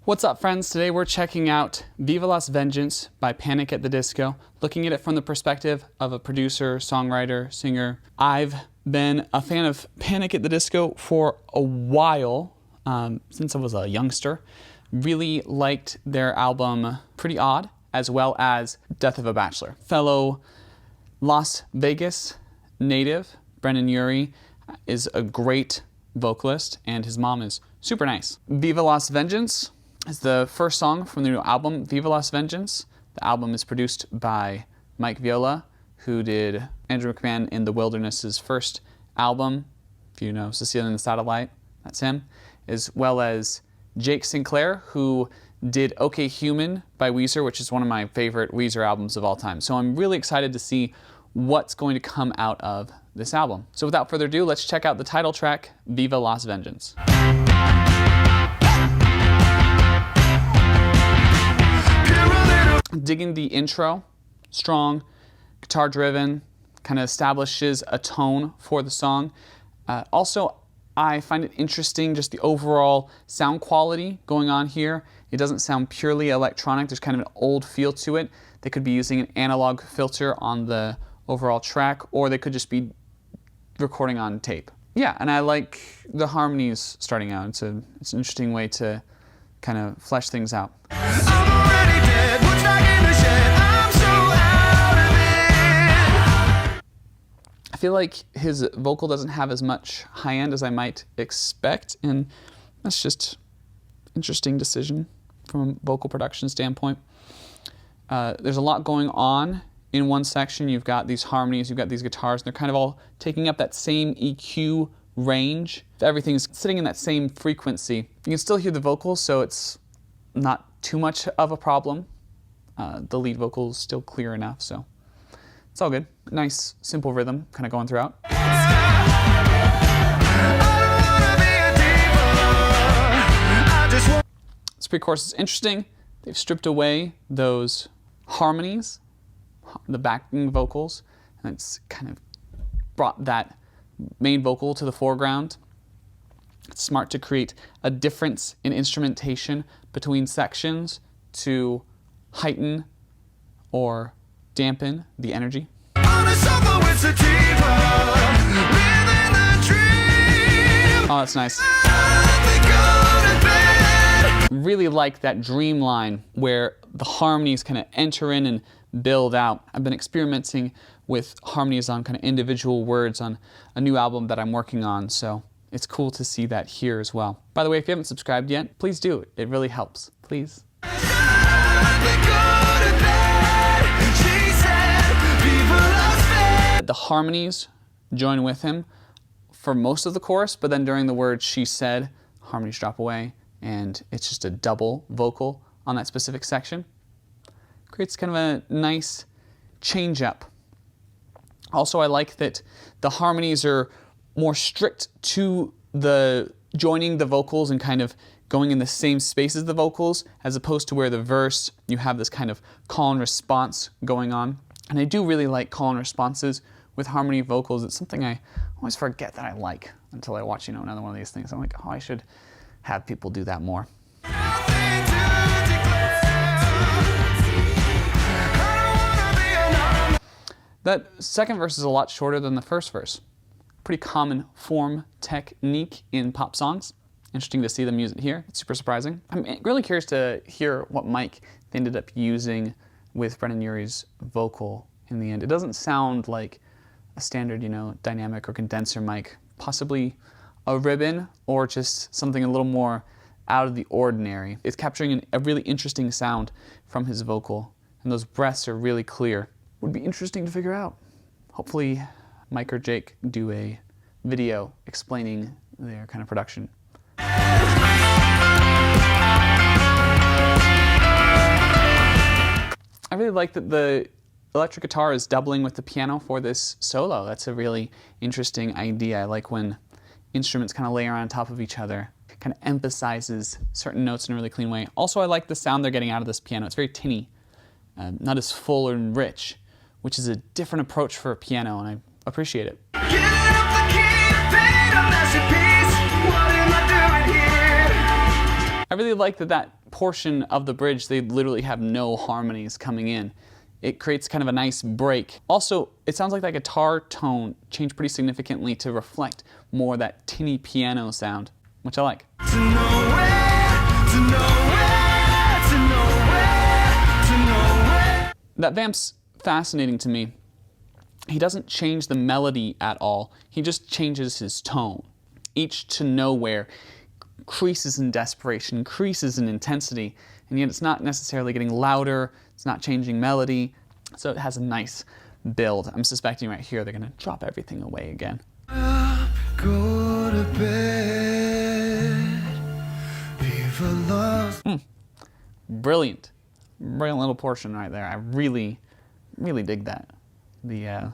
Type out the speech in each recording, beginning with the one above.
What's up, friends? Today we're checking out Viva Las Vengeance by Panic! At the Disco, looking at it from the perspective of a producer, songwriter, singer. I've been a fan of Panic! At the Disco for a while, since I was a youngster. Really liked their album Pretty Odd, as well as Death of a Bachelor. Fellow Las Vegas native, Brendan Urie, is a great vocalist, and his mom is super nice. Viva Las Vengeance is the first song from the new album, Viva Las Vengeance. The album is produced by Mike Viola, who did Andrew McMahon in The Wilderness's first album. If you know Cecilia and the Satellite, that's him. As well as Jake Sinclair, who did OK Human by Weezer, which is one of my favorite Weezer albums of all time. So I'm really excited to see what's going to come out of this album. So without further ado, let's check out the title track, Viva Las Vengeance. Digging the intro, strong, guitar-driven, kind of establishes a tone for the song. Also, I find it interesting just the overall sound quality going on here. It doesn't sound purely electronic. There's kind of an old feel to it. They could be using an analog filter on the overall track, or they could just be recording on tape. Yeah, and I like the harmonies starting out. It's an interesting way to kind of flesh things out. I feel like his vocal doesn't have as much high end as I might expect, and that's just interesting decision from a vocal production standpoint. There's a lot going on in one section. You've got these harmonies, you've got these guitars, and they're kind of all taking up that same EQ range. Everything's sitting in that same frequency. You can still hear the vocals, so it's not too much of a problem. The lead vocal is still clear enough, so it's all good. Nice, simple rhythm kind of going throughout. This pre-chorus is interesting. They've stripped away those harmonies, the backing vocals, and it's kind of brought that main vocal to the foreground. It's smart to create a difference in instrumentation between sections to heighten or dampen the energy. Oh, that's nice. Really like that dream line where the harmonies kind of enter in and build out. I've been experimenting with harmonies on kind of individual words on a new album that I'm working on, so it's cool to see that here as well. By the way, if you haven't subscribed yet, please do. It really helps. Please. The harmonies join with him for most of the chorus, but then during the word "she said," harmonies drop away, and it's just a double vocal on that specific section. Creates kind of a nice change up. Also, I like that the harmonies are more strict to the joining the vocals and kind of going in the same space as the vocals, as opposed to where the verse, you have this kind of call and response going on. And I do really like call and responses with harmony vocals. It's something I always forget that I like until I watch, another one of these things. I'm like, oh, I should have people do that more. That second verse is a lot shorter than the first verse. Pretty common form technique in pop songs. Interesting to see them use it here. It's super surprising. I'm really curious to hear what mic they ended up using with Brendan Urie's vocal in the end. It doesn't sound like a standard, dynamic or condenser mic. Possibly a ribbon or just something a little more out of the ordinary. It's capturing a really interesting sound from his vocal, and those breaths are really clear. Would be interesting to figure out. Hopefully Mike or Jake do a video explaining their kind of production. I really like that the electric guitar is doubling with the piano for this solo. That's a really interesting idea. I like when instruments kind of layer on top of each other. It kind of emphasizes certain notes in a really clean way. Also, I like the sound they're getting out of this piano. It's very tinny, not as full and rich, which is a different approach for a piano, and I appreciate it. I really like that portion of the bridge, they literally have no harmonies coming in. It creates kind of a nice break. Also, it sounds like that guitar tone changed pretty significantly to reflect more of that tinny piano sound, which I like. That Vamp's fascinating to me. He doesn't change the melody at all. He just changes his tone. Each to nowhere creases in desperation, creases in intensity, and yet it's not necessarily getting louder, it's not changing melody, so it has a nice build. I'm suspecting right here they're gonna drop everything away again. Go to bed. Viva Las. Brilliant. Brilliant little portion right there. I really, really dig that. The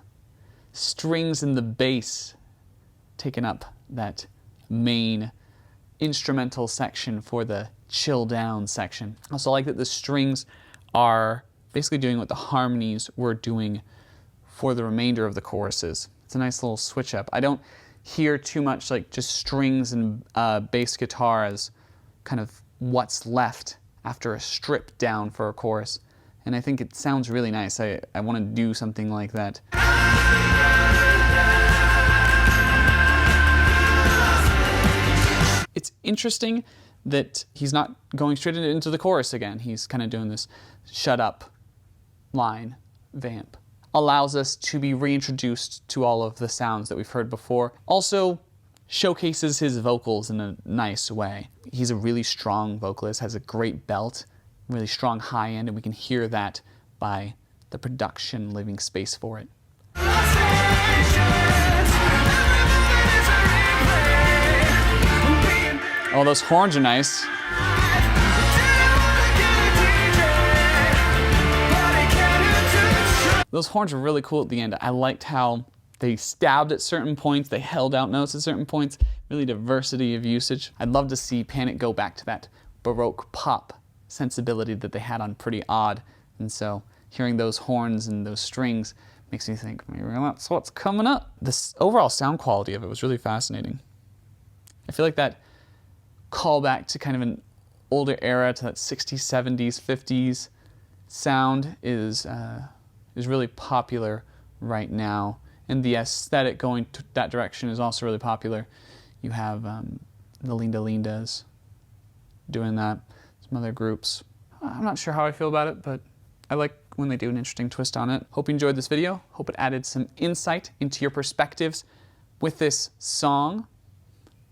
strings and the bass taking up that main instrumental section for the chill down section. I also like that the strings are basically doing what the harmonies were doing for the remainder of the choruses. It's a nice little switch up. I don't hear too much like just strings and bass guitar as kind of what's left after a strip down for a chorus. And I think it sounds really nice. I want to do something like that. It's interesting that he's not going straight into the chorus again. He's kind of doing this shut up line, Vamp. Allows us to be reintroduced to all of the sounds that we've heard before. Also showcases his vocals in a nice way. He's a really strong vocalist, has a great belt, really strong high end, and we can hear that by the production leaving space for it. Oh, those horns are nice. Those horns are really cool at the end. I liked how they stabbed at certain points, they held out notes at certain points, really diversity of usage. I'd love to see Panic go back to that Baroque pop sensibility that they had on Pretty Odd. And so hearing those horns and those strings makes me think, maybe that's what's coming up. This overall sound quality of it was really fascinating. I feel like that callback to kind of an older era, to that 60s, 70s, 50s sound is really popular right now. And the aesthetic going to that direction is also really popular. You have the Linda Lindas doing that, some other groups. I'm not sure how I feel about it, but I like when they do an interesting twist on it. Hope you enjoyed this video. Hope it added some insight into your perspectives with this song.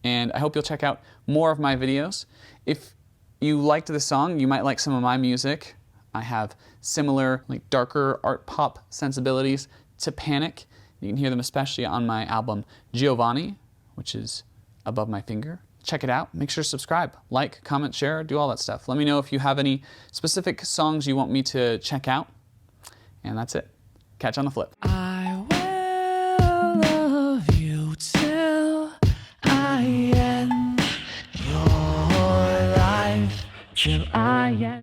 And I hope you'll check out more of my videos. If you liked the song, you might like some of my music. I have similar, like darker art pop sensibilities to Panic. You can hear them especially on my album Giovanni, which is above my finger. Check it out. Make sure to subscribe, like, comment, share, do all that stuff. Let me know if you have any specific songs you want me to check out. And that's it. Catch you on the flip. I will love you till I end your life, till I end.